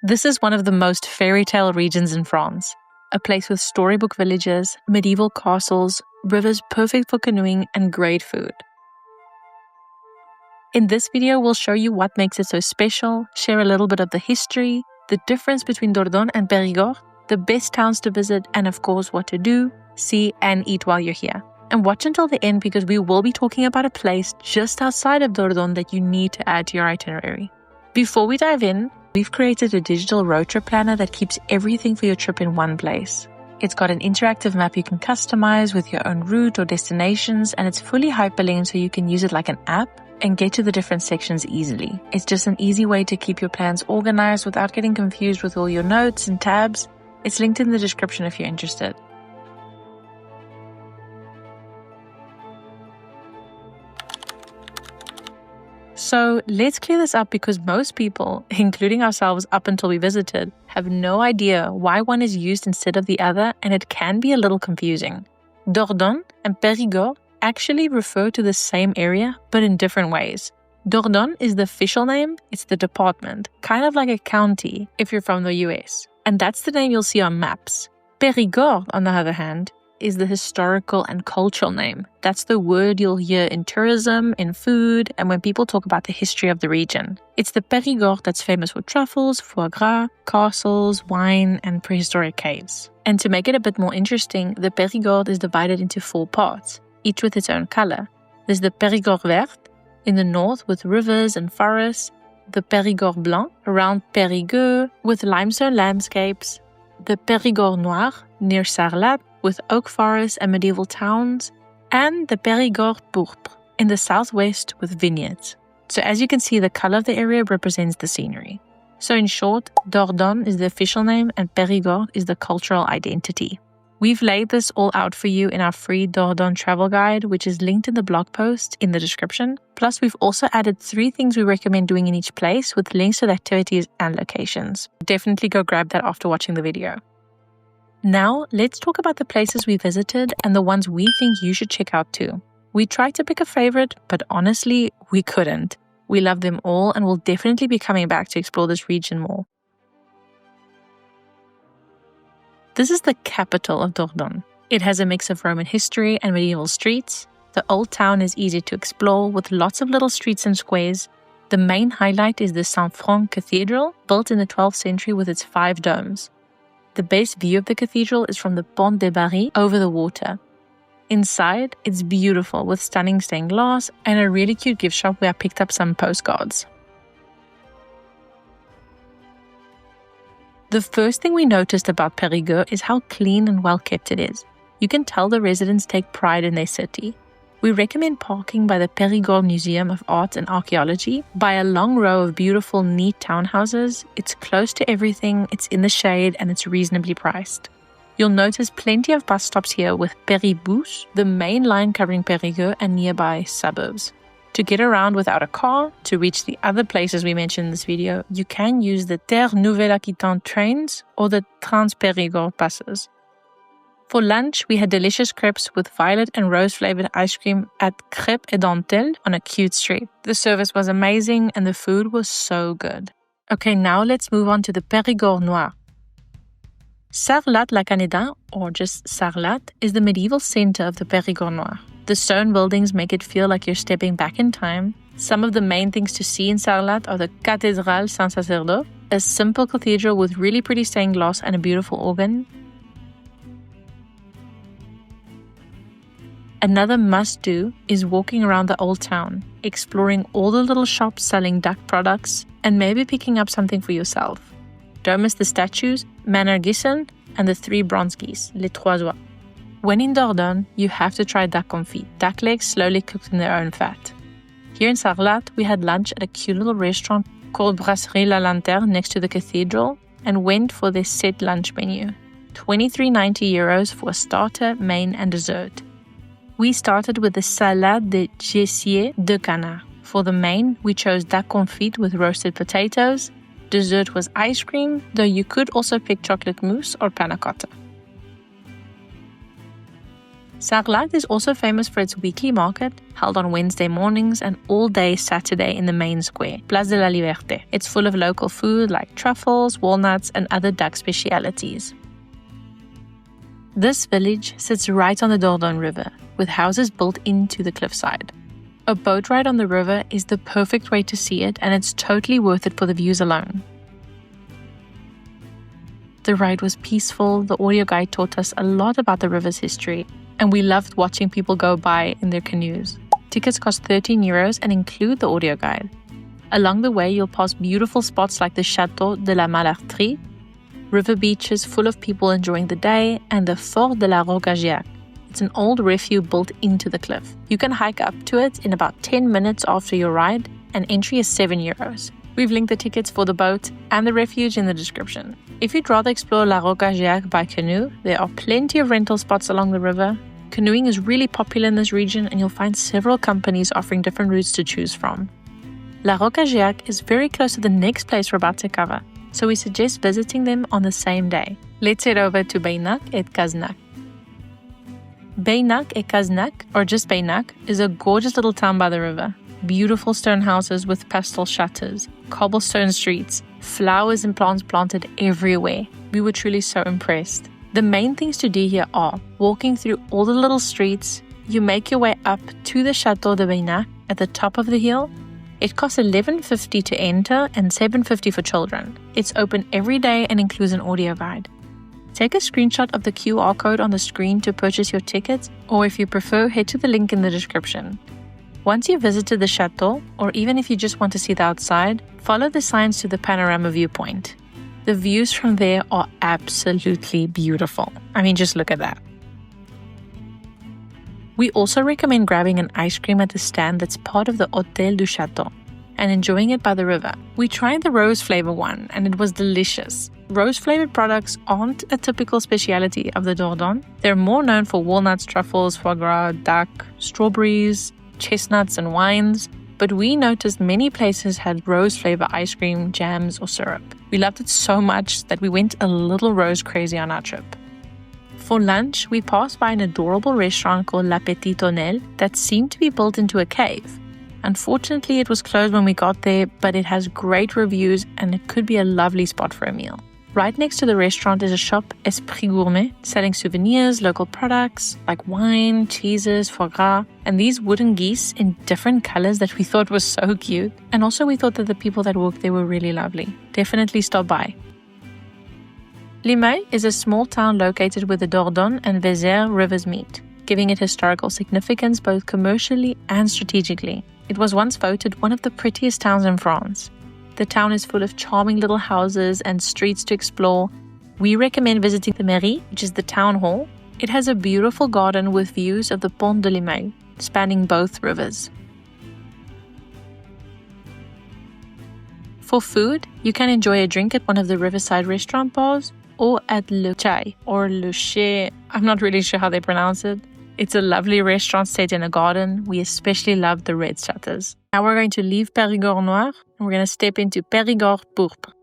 This is one of the most fairytale regions in France, a place with storybook villages, medieval castles, rivers perfect for canoeing, and great food. In this video, we'll show you what makes it so special, share a little bit of the history, the difference between Dordogne and Périgord, the best towns to visit, and of course what to do, see, and eat while you're here. And watch until the end because we will be talking about a place just outside of Dordogne that you need to add to your itinerary. Before we dive in, we've created a digital road trip planner that keeps everything for your trip in one place. It's got an interactive map you can customize with your own route or destinations, and it's fully hyperlinked so you can use it like an app and get to the different sections easily. It's just an easy way to keep your plans organized without getting confused with all your notes and tabs. It's linked in the description if you're interested. So let's clear this up because most people, including ourselves up until we visited, have no idea why one is used instead of the other, and it can be a little confusing. Dordogne and Périgord actually refer to the same area, but in different ways. Dordogne is the official name, it's the department, kind of like a county if you're from the US. And that's the name you'll see on maps. Perigord, on the other hand, is the historical and cultural name. That's the word you'll hear in tourism, in food, and when people talk about the history of the region. It's the Perigord that's famous for truffles, foie gras, castles, wine, and prehistoric caves. And to make it a bit more interesting, the Perigord is divided into 4 parts, each with its own color. There's the Perigord vert in the north with rivers and forests, the Perigord blanc around Perigueux with limestone landscapes, the Perigord noir near Sarlat with oak forests and medieval towns, and the Perigord pourpre in the southwest with vineyards. So as you can see, the color of the area represents the scenery. So in short, Dordogne is the official name and Perigord is the cultural identity. We've laid this all out for you in our free Dordogne travel guide, which is linked in the blog post in the description. Plus, we've also added 3 things we recommend doing in each place with links to the activities and locations. Definitely go grab that after watching the video. Now, let's talk about the places we visited and the ones we think you should check out too. We tried to pick a favorite, but honestly, we couldn't. We love them all and will definitely be coming back to explore this region more. This is the capital of Dordogne. It has a mix of Roman history and medieval streets. The old town is easy to explore with lots of little streets and squares. The main highlight is the Saint-Franc Cathedral, built in the 12th century with its 5 domes. The best view of the cathedral is from the Pont des Barils over the water. Inside, it's beautiful with stunning stained glass and a really cute gift shop where I picked up some postcards. The first thing we noticed about Perigueux is how clean and well kept it is. You can tell the residents take pride in their city. We recommend parking by the Perigord Museum of Art and Archaeology by a long row of beautiful, neat townhouses. It's close to everything, it's in the shade, and it's reasonably priced. You'll notice plenty of bus stops here with Peribus, the main line covering Perigueux and nearby suburbs. To get around without a car, to reach the other places we mentioned in this video, you can use the Terre Nouvelle-Aquitaine trains or the Trans-Périgord buses. For lunch, we had delicious crepes with violet and rose-flavored ice cream at Crêpes et Dentelles on a cute street. The service was amazing and the food was so good. Okay, now let's move on to the Perigord Noir. Sarlat la Caneda, or just Sarlat, is the medieval center of the Perigord Noir. The stone buildings make it feel like you're stepping back in time. Some of the main things to see in Sarlat are the Cathédrale Saint-Sacerdoce, a simple cathedral with really pretty stained glass and a beautiful organ. Another must-do is walking around the old town, exploring all the little shops selling duck products, and maybe picking up something for yourself. Don't miss the statues, Manor Gissen, and the 3 bronze geese, les trois oies. When in Dordogne, you have to try duck confit, duck legs slowly cooked in their own fat. Here in Sarlat, we had lunch at a cute little restaurant called Brasserie La Lanterne next to the cathedral and went for their set lunch menu. €23.90 for a starter, main, and dessert. We started with the salade de Gessier de canard. For the main, we chose duck confit with roasted potatoes. Dessert was ice cream, though you could also pick chocolate mousse or panna cotta. Sarlat is also famous for its weekly market, held on Wednesday mornings and all day Saturday in the main square, Place de la Liberté. It's full of local food like truffles, walnuts, and other duck specialities. This village sits right on the Dordogne River, with houses built into the cliffside. A boat ride on the river is the perfect way to see it, and it's totally worth it for the views alone. The ride was peaceful, the audio guide taught us a lot about the river's history, and we loved watching people go by in their canoes. Tickets cost €13 and include the audio guide. Along the way, you'll pass beautiful spots like the Château de la Malarterie, river beaches full of people enjoying the day, and the Fort de la Roque Gageac. It's an old refuge built into the cliff. You can hike up to it in about 10 minutes after your ride, and entry is €7. We've linked the tickets for the boat and the refuge in the description. If you'd rather explore La Roque Gageac by canoe, there are plenty of rental spots along the river. Canoeing is really popular in this region, and you'll find several companies offering different routes to choose from. La Roque Gageac is very close to the next place we're about to cover, so we suggest visiting them on the same day. Let's head over to Beynac et Cazenac. Beynac et Cazenac, or just Beynac, is a gorgeous little town by the river. Beautiful stone houses with pastel shutters, cobblestone streets, flowers and plants planted everywhere. We were truly so impressed. The main things to do here are walking through all the little streets. You make your way up to the Château de Beynac at the top of the hill. It costs $11.50 to enter and $7.50 for children. It's open every day and includes an audio guide. Take a screenshot of the QR code on the screen to purchase your tickets, or if you prefer, head to the link in the description. Once you've visited the chateau, or even if you just want to see the outside, follow the signs to the panorama viewpoint. The views from there are absolutely beautiful. I mean, just look at that. We also recommend grabbing an ice cream at the stand that's part of the Hôtel du Château and enjoying it by the river. We tried the rose flavor one and it was delicious. Rose flavored products aren't a typical speciality of the Dordogne. They're more known for walnuts, truffles, foie gras, duck, strawberries, chestnuts, and wines. But we noticed many places had rose flavor ice cream, jams, or syrup. We loved it so much that we went a little rose crazy on our trip. For lunch, we passed by an adorable restaurant called La Petite Tonnelle that seemed to be built into a cave. Unfortunately, it was closed when we got there, but it has great reviews and it could be a lovely spot for a meal. Right next to the restaurant is a shop, Esprit Gourmet, selling souvenirs, local products like wine, cheeses, foie gras, and these wooden geese in different colors that we thought was so cute. And also we thought that the people that worked there were really lovely. Definitely stop by. Limeuil is a small town located where the Dordogne and Vézère rivers meet, giving it historical significance both commercially and strategically. It was once voted one of the prettiest towns in France. The town is full of charming little houses and streets to explore. We recommend visiting the mairie, which is the town hall. It has a beautiful garden with views of the Pont de Limeuil, spanning both rivers. For food, you can enjoy a drink at one of the riverside restaurant bars or at Le Chai or Le Chai. I'm not really sure how they pronounce it. It's a lovely restaurant set in a garden. We especially love the red shutters. Now we're going to leave Perigord Noir and we're going to step into Perigord Pourpre.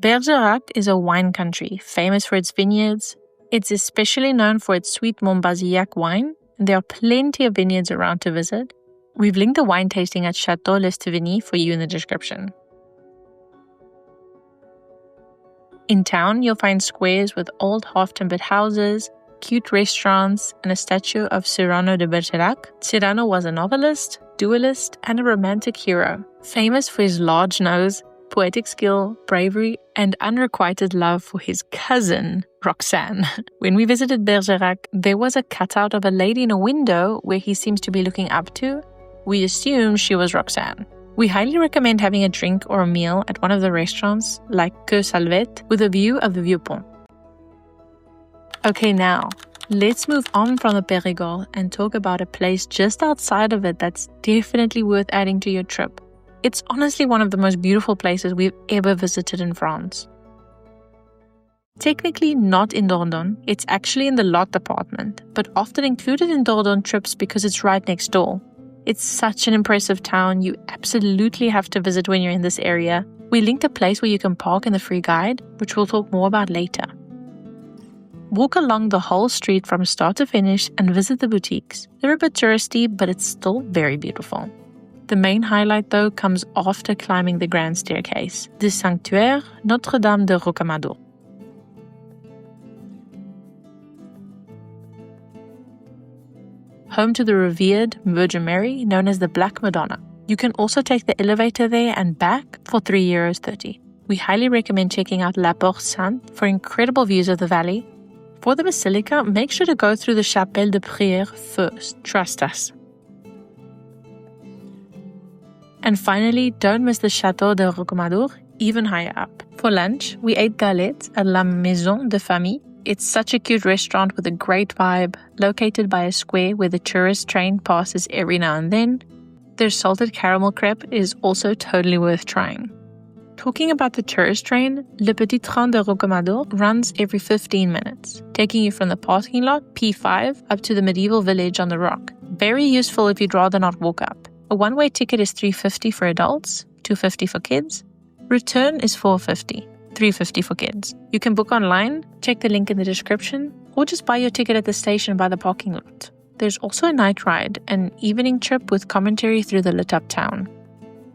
Bergerac is a wine country famous for its vineyards. It's especially known for its sweet Montbazillac wine, and there are plenty of vineyards around to visit. We've linked the wine tasting at Château l'Estevigny for you in the description. In town, you'll find squares with old half-timbered houses, cute restaurants, and a statue of Cyrano de Bergerac. Cyrano was a novelist, duelist, and a romantic hero, famous for his large nose, poetic skill, bravery, and unrequited love for his cousin, Roxane. When we visited Bergerac, there was a cutout of a lady in a window where he seems to be looking up to. We assumed she was Roxane. We highly recommend having a drink or a meal at one of the restaurants, like Que Salvette, with a view of the Vieux-Pont. Okay, now, let's move on from the Perigord and talk about a place just outside of it that's definitely worth adding to your trip. It's honestly one of the most beautiful places we've ever visited in France. Technically not in Dordogne, it's actually in the Lot department, but often included in Dordogne trips because it's right next door. It's such an impressive town, you absolutely have to visit when you're in this area. We linked a place where you can park in the free guide, which we'll talk more about later. Walk along the whole street from start to finish and visit the boutiques. They're a bit touristy, but it's still very beautiful. The main highlight, though, comes after climbing the grand staircase, the Sanctuaire Notre-Dame de Rocamadour. Home to the revered Virgin Mary, known as the Black Madonna. You can also take the elevator there and back for €3.30. We highly recommend checking out La Porte Sainte for incredible views of the valley. For the Basilica, make sure to go through the Chapelle de Prière first. Trust us. And finally, don't miss the Château de Rocamadour, even higher up. For lunch, we ate galettes at La Maison de Famille. It's such a cute restaurant with a great vibe, located by a square where the tourist train passes every now and then. Their salted caramel crepe is also totally worth trying. Talking about the tourist train, Le Petit Train de Rocamadour runs every 15 minutes, taking you from the parking lot, P5, up to the medieval village on the rock. Very useful if you'd rather not walk up. A one-way ticket is $3.50 for adults, $2.50 for kids. Return is $4.50, $3.50 for kids. You can book online, check the link in the description, or just buy your ticket at the station by the parking lot. There's also a night ride, an evening trip with commentary through the lit-up town.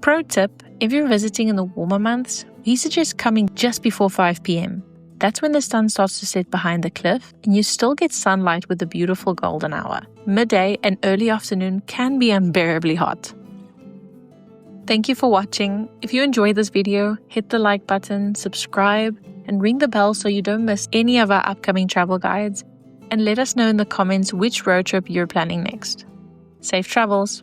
Pro tip, if you're visiting in the warmer months, we suggest coming just before 5 p.m. That's when the sun starts to set behind the cliff and you still get sunlight with the beautiful golden hour. Midday and early afternoon can be unbearably hot. Thank you for watching. If you enjoyed this video, hit the like button, subscribe, and ring the bell so you don't miss any of our upcoming travel guides. And let us know in the comments which road trip you're planning next. Safe travels!